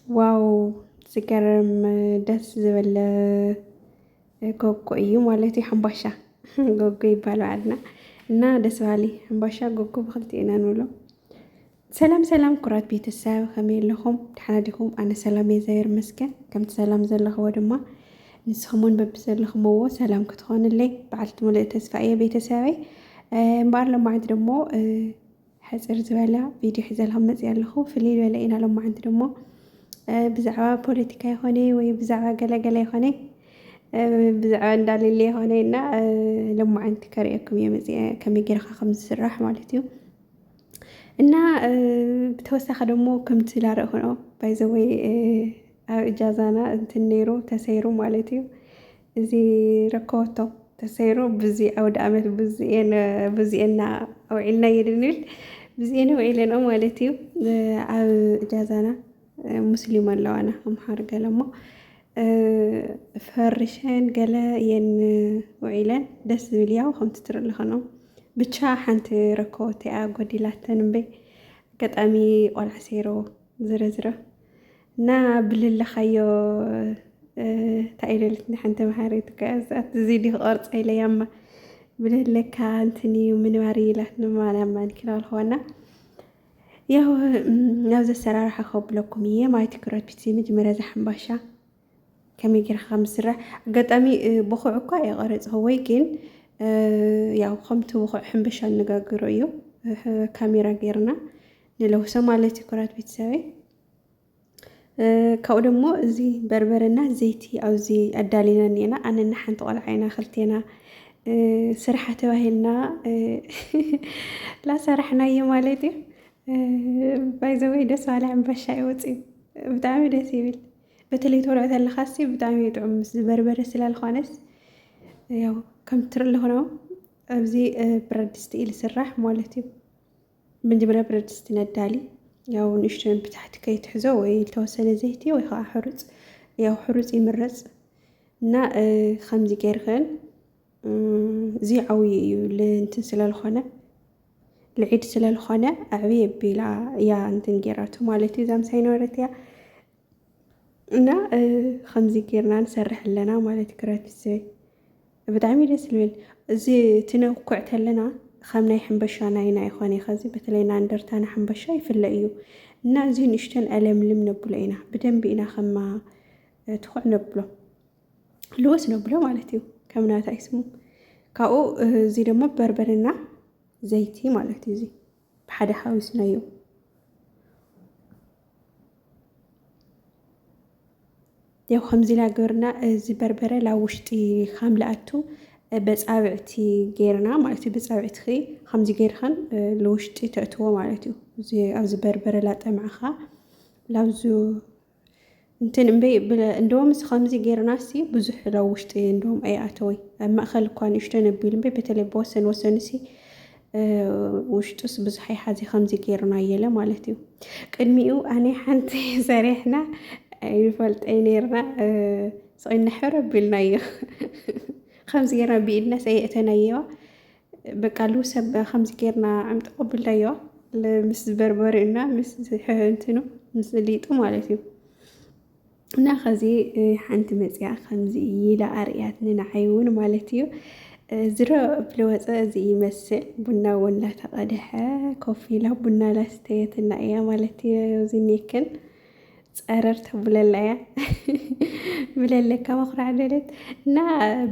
ዋው ዝገርም ደስ ዝብል ጎጎ እዩ ማለት እዩ። ሓምባሻ ጎጎ ይባላልና እና ደስ በሃሊ ሓምባሻ ጎጎ ብክልቲኡና ንብሎ። ሰላም ሰላም ኩራት ቤተሰብ ከመይ ኣለኹም? ደህና ዲኹም? ኣነ ሰላም እየ እግዚአብሔር ይመስገን። ከምቲ ሰላም ዘለኽዎ ድማ ንስኹምን በብዘለኽምዎ ሰላም ክትኾንለይ በዓልቲ ሙሉእ ተስፋ እየ ቤተሰበይ። እምበኣር ሎማዓንቲ ደሞ ሕፅር ዝበለ ቪድዮ ሒዘልኩም መፅእ ኣለኹ። ፍልይ ዝበለ ኢና ሎማዓንቲ ደሞ ብዛዕባ ፖለቲካ ይኾነ ወይ ብዛዕባ ገለገለ ይኾነ ብዛዕባ እንዳሌለ ይኾነ እና ሎማዓንቲ ከሪአኩም እየ መፅአ ከመይ ጌርካ ከም ዝስራሕ ማለት እዩ። እና ብተወሳኺ ደሞ ከምቲ ላርአኹኖ ባይዘወይ ኣብ እጃዛና እንትን ነይሩ ተሰይሩ ማለት እዩ። እዚ ረከበቶ ተሰይሩ ብዚ ኣውደ ዓመት ብዚአና ኣውዒልና የድንብል ብዚአና ውዒለና ማለት እዩ። ኣብ እጃዛና ሙስሊም ኣለዋና ኣምሓር ገለ እሞ ፈርሸን ገለ እየን ውዒለን ደስ ዝብል ያው ከምቲ ትርኢ ኣለኹ ብቻ ሓንቲ ረከቦት እያ ጎዲላተን እምበይ ኣጋጣሚ ቆልዓ ሰይሮ ዝረዝረ እና ብልለኻዮ እንታይ ኢለልት ሓንቲ መሃሪት ከኣት እዚ ዲ ክቐርፀ ኢለያ እማ ብልለካ እንትን እዩ ምንባር ኢላት ንማናማን ክላልኸዋና ያው ናብዚ ኣሰራርሓ ከብለኩም እየ ማለት ክረት ፒቲ መጀመርያ ሓምባሻ ከመይ ጌርካ ከም ዝስራሕ ኣጋጣሚ ብኩዕ እኳ የቀረፅኽወይ ግን ያው ከምቲ ብኩዕ ሕንበሻ ንጋግሮ እዩ ካሜራ ጌርና ንለውሶ ማለት እዩ። ኩራት ቤተሰበይ ካብኡ ደሞ እዚ በርበረና ዘይቲ ኣብዚ ኣዳሊና እኒአና ኣነና ሓንቲ ቆልዓ ኢና ክልቴና ስራሕ ተባሂልና ላሰራሕናዮ ማለት እዩ። ባይዘወይ ደስ በሃሊ ሓምባሻ ይወፅእ ብጣዕሚ ደስ ይብል። በተለይ ተወልዖ ተለኻሲ ብጣዕሚ ጥዑም ምስ በርበረ ስላልኾነስ ያው ከም ትርኢ ኣለኹ ኣብዚ ብረድስቲ እዩ ዝስራሕ ማለት እዩ። መጀመርያ ብረድስቲ ነዳሊ ያው ንእሽተን ብታሕቲ ከይትሕዞ ወይ ዝተወሰነ ዘይቲ ወይ ከዓ ሕሩፅ ያው ሕሩፅ ይምረፅ እና ከምዚ ጌርክን እዚ ዓብዪ እዩ እንትን ስላልኾነ ልዒድ ስላልኾነ ኣዕብይ ኣቢላ እያ እንትን ጌራቱ ማለት እዩ። እዛ ምሳይ ነበረት እያ እና ከምዚ ጌርና ንሰርሕ ኣለና ማለት እዩ። ክረት ቤተሰበይ ብጣዕሚ ደስ ዝብል እዚ ትነኩዕ ተለና ከም ናይ ሕንበሻ ናይና ይኾነ ከዚ በተለይ ና እንደርታና ሕንበሻ ይፍለ እዩ እና እዚ ንእሽተን ኣለምልም ነብሎ ኢና ብደንቢ ኢና ከማ ትኩዕ ነብሎ ልወስ ነብሎ ማለት እዩ። ከምናታ ይስሙ ካብኡ እዚ ደሞ በርበረና ዘይቲ ማለት እዩ። እዚ ብሓደ ሓዊስናዮ ያው ከምዚ ላ ገርና እዚ በርበረ ላብ ውሽጢ ከም ለኣቱ በፃብዕቲ ጌርና ማለት እዩ። በፃብዕቲ ከምዚ ጌርካን ለውሽጢ ተእትዎ ማለት እዩ። እዚ ኣብዚ በርበረ ላጠምዕኻ ላብዚ እንትን እምበይ እንደውም ከምዚ ጌርና ሲ ብዙሕ ላብ ውሽጢ እንደውም ኣይኣተወይ ኣብ ማእኸል እኳ ንእሽተይ ነቢሉ እምበይ በተለይ ብወሰን ወሰን ሲ ውሽጡስ ብዙሕ ኣይሓዚ ከምዚ ጌርና የለ ማለት እዩ። ቅድሚኡ ኣነ ሓንቲ ሰሪሕና ኣይፈልጠይ ነርና ስቂና ሕር ኣቢልናዮ ከምዚ ጌርና ብኢድና ሰየእተናየዋ በቃ ልውሰብ ከምዚ ጌርና ዓምጥ ቀብልናየዋ ምስ በርበሬና ምስ እንትኑ ምስ ሊጡ ማለት እዩ። እና ከዚ ሓንቲ መፅያ ከምዚ ኢላ ኣርያት ንዓይ እውን ማለት እዩ። ዝሮ ብለወፀ እዚ ይመስል ቡና እውን እናተቐድሐ ኮፍ ኢላ ቡና ላስተየትና እያ ማለት እዩ። ዝኒክን ፀረር ተብለላ እያ ብለለካ መኩራዕ ደለት እና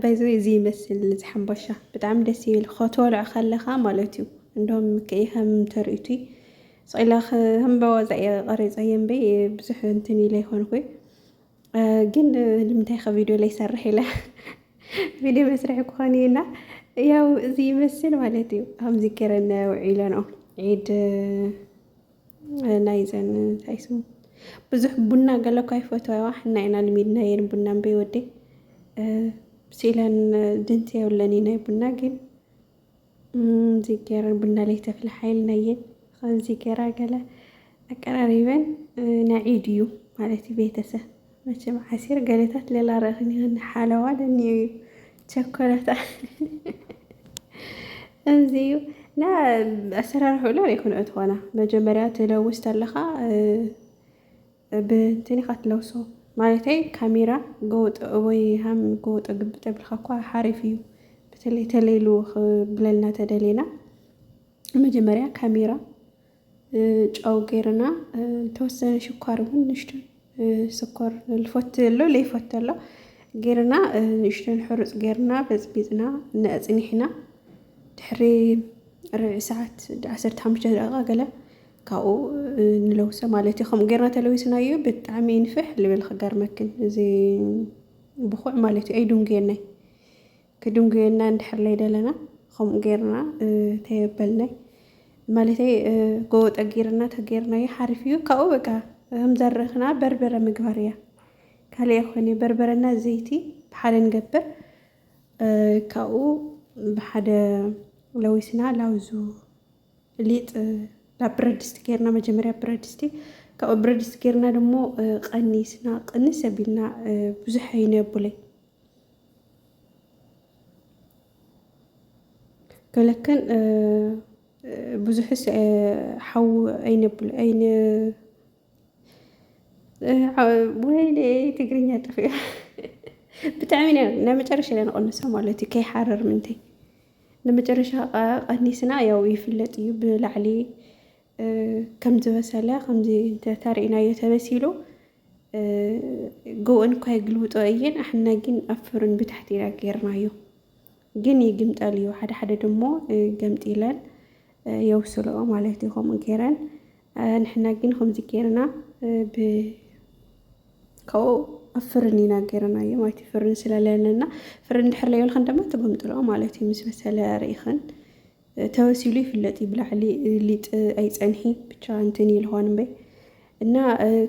ባይዘወይ እዚ ይመስል እዚ ሓምባሻ ብጣዕሚ ደስ ይብል ከተወልዖ ከለኻ ማለት እዩ። እንደውም ከይ ከም ተርእቱ ስቂላ ከም በዋዛ እየ ቀሪፀየ እምበይ ብዙሕ እንትን ኢለ ይኮንኩ ግን ንምንታይ ቪድዮ ላይ ሰርሕ ኢለ ቪድዮ መስርሒ ክኾን እዩና ያው እዚ ይመስል ማለት እዩ። ከምዚ ገይረና ውዒለና ዒድ ናይ ዘን እንታይ ስሙ ብዙሕ ቡና ገለኳ ይፈትዋ ሕና ኢና ልሚድና የን ቡና እምበይ ወዲ ብሲለን ድንቲ የብለኒ ናይ ቡና ግን እዚ ገይረን ቡና ላይ ተፍልሓ ኢልናየን ከምዚ ገይራ ገለ ኣቀራሪበን ናይ ዒድ እዩ ማለት እዩ። ቤተሰብ መቸም ዓሲር ገለታት ሌላ ረእኽን ይኽን ሓለዋ ደኒዩ እዩ ቸኮላታ እዚ እዩ እና ኣሰራርሕኡ ላ ይኩን እትኾና መጀመርያ ትለውስ ተለኻ ብእንትኒ ካትለውሶ ማለተይ ካሜራ ጎወጥ ወይ ሃም ጎወጥ ግብጥ ብልካ እኳ ሓሪፍ እዩ በተለይ ተለይሉ ብለልና ተደሊና መጀመርያ ካሜራ ጨው ገይርና ተወሰነ ሽኳር እውን ንሽትን ስኳር ልፈት ኣሎ ለይፈት ኣሎ ገይርና ንሽትን ሕሩፅ ገይርና በፅቢፅና ነፅኒሕና ድሕሪ ርብዒ ሰዓት 15 ደቂቃ ገለ ካብኡ ንለውሶ ማለት እዩ ከምኡ ገይርና ተለዊስናዮ ብጣዕሚ ይንፍሕ ልብል ክገርመክን እዚ ብኩዕ ማለት እዩ ኣይዱንጌናይ ክዱንጌና እንድሕር ለይደለና ከምኡ ገይርና ተየበልናይ ማለተይ ጎወጠ ገይርና ተገይርናዮ ሓሪፍ እዩ ካብኡ በቃ ከምዘርኽና በርበረ ምግባር እያ ካልእ ኣይኮነ በርበረና ዘይቲ ብሓደ ንገብር ካብኡ ብሓደ ለዊስና ላውዙ ሊጥ ላብ ብረድስቲ ገይርና መጀመርያ ብረድስቲ ካብኡ ብረድስቲ ገይርና ደሞ ቀኒስና ቅንስ ኣቢልና ብዙሕ ኣይነብለይ ገለክን ብዙሕስ ሓው ኣይነብሎ ወይኔ ትግርኛ ጥፍዮ ብጣዕሚ ናብ መጨረሻ ኢለ ንቐንሶ ማለት እዩ ከይሓረር ምንተይ ንመጨረሻ ቀኒስና ያው ይፍለጥ እዩ ብላዕሊ ከም ዝበሰለ ከምዚ ተሪእናዮ ተበሲሉ ጎወን እኳ ይግልብጦ እየን ኣሕና ግን ኣፍርን ብታሕቲና ገይርናዮ ግን ይግምጠል እዩ ሓደ ሓደ ደሞ ገምጢለን የውስልኦ ማለት እዩ ከምኡ ገይረን ንሕና ግን ከምዚ ገይርና ካብኡ ኣብ ፍርን ኢና ገይርናዮ ማለት እዩ ፍርን ስለለለና ፍርን ድሕር ለየብልክን ድማ ተገምጥልኦ ማለት እዩ ምስ በሰለ ርኢኽን ተወሲሉ ይፍለጥ እዩ ብላዕሊ ሊጥ ኣይፀንሒ ብቻ እንትን ይልሆን እምበይ እና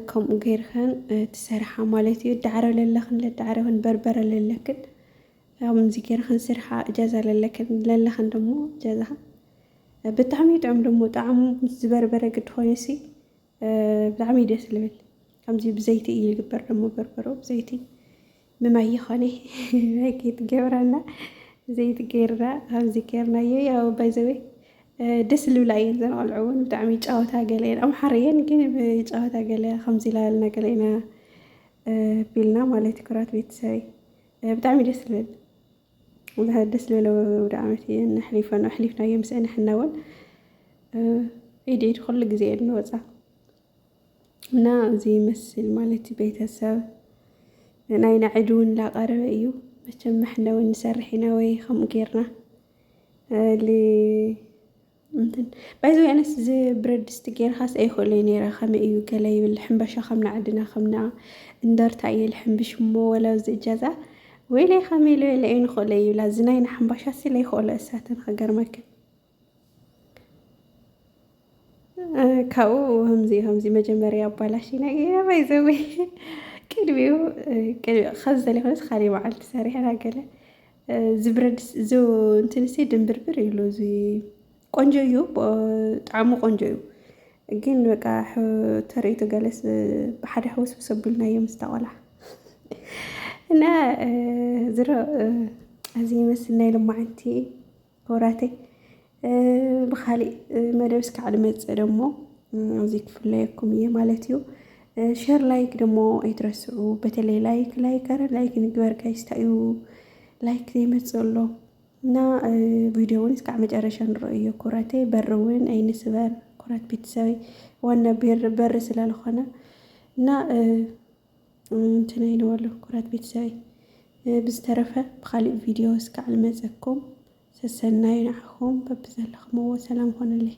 ከምኡ ገይርኸን ትሰርሓ ማለት እዩ ዳዕረ ለለኽን ለዳዕረኽን በርበረ ለለክን ከምዚ ገይርኸን ስርሓ እጃዛ ለለኽን ደሞ እጃዛኻ ብጣዕሚ ጥዑም ደሞ ጣዕሙ ምስ ዝበርበረ ግድ ኮይነሲ ብጣዕሚ ደስ ልብል ከምዚ ብዘይቲ እዩ ዝግበር ደሞ በርበሮ ብዘይቲ ምማይ ይኾነ ናይ ከይትገብራና ዘይቲ ገይርና ከምዚ ገይርናዮ ያው ባይዘወይ ደስ ልብላ እየን ዘን ቆልዑ እውን ብጣዕሚ ጨወታ ገለ እየን ኣምሓር እየን ግን ብጨወታ ገለ ከምዚ ላበልና ገለ ኢና ቢልና ማለት እዩ ኩራት ቤተሰበይ ብጣዕሚ ደስ ልብል ደስ ልብል ወደ ዓመት እየን ኣሕሊፍናዮ ምስአን ሕና እውን ኢድ ኢድ ኩሉ ግዜ እየ ንወፃ እና እዚ ይመስል ማለት ቤተሰብ ናይ ናዕድ እውን ላቀረበ እዩ መቸም ሕና እውን ንሰርሕ ኢና ወይ ከምኡ ገይርና እንትን ባይዞ ያነስ እዚ ብረድስቲ ገይርካስ ኣይክእለይ ነይረ ከመይ እዩ ገለ ይብል ሕምባሻ ከምና ዓድና ከምና እንደርታ እየ ልሕምብሽ እሞ ወላ እዚ እጃዛ ወይ ላይ ከመይ ልበለ እዩ ንክእለ ይብላ እዚ ናይና ሕምባሻ ሲ ለይክእለ እሳተን ክገርመክን ካብኡ ከምዚ መጀመርያ ኣባላሽና ባይዘወይ ቅድሚኡ ከዚ ዘለይኮነስ ካሊእ መዓልቲ ሰሪሕና ገለ እዚ ብረድስ እዚ እንትንሲ ድንብርብር ይብሉ እዚ ቆንጆ እዩ ጣዕሙ ቆንጆ እዩ ግን በቃ ተርእይቱ ገለስ ብሓደ ሕውስብስ ኣቢልናዮ ምስ ተቆልዓ እና ዝሮ እዚ ይመስል ናይ ሎማዓንቲ ኮራተይ ብካሊእ መደብስ ክዓል መፅእ ደሞ እዚ ክፍለየኩም እየ ማለት እዩ ሼር ላይክ ደሞ ኣይትረስዑ በተለይ ላይክ ንግበር ጋይስ ታዩ ላይክ ዘይመፅእ ኣሎ እና ቪድዮ እውን እስካዕ መጨረሻ ንርእዮ ኩራተይ በር እውን ኣይንስበር ኩራት ቤተሰበይ ዋና በር ስለዝኾነ እና እንትን ኣይንበሉ ኩራት ቤተሰበይ ብዝተረፈ ብካሊእ ቪድዮ እስካዕ መፀኩም ሰሰናይ ንዓኹም በብዘለኹምዎ ሰላም ኮነለይ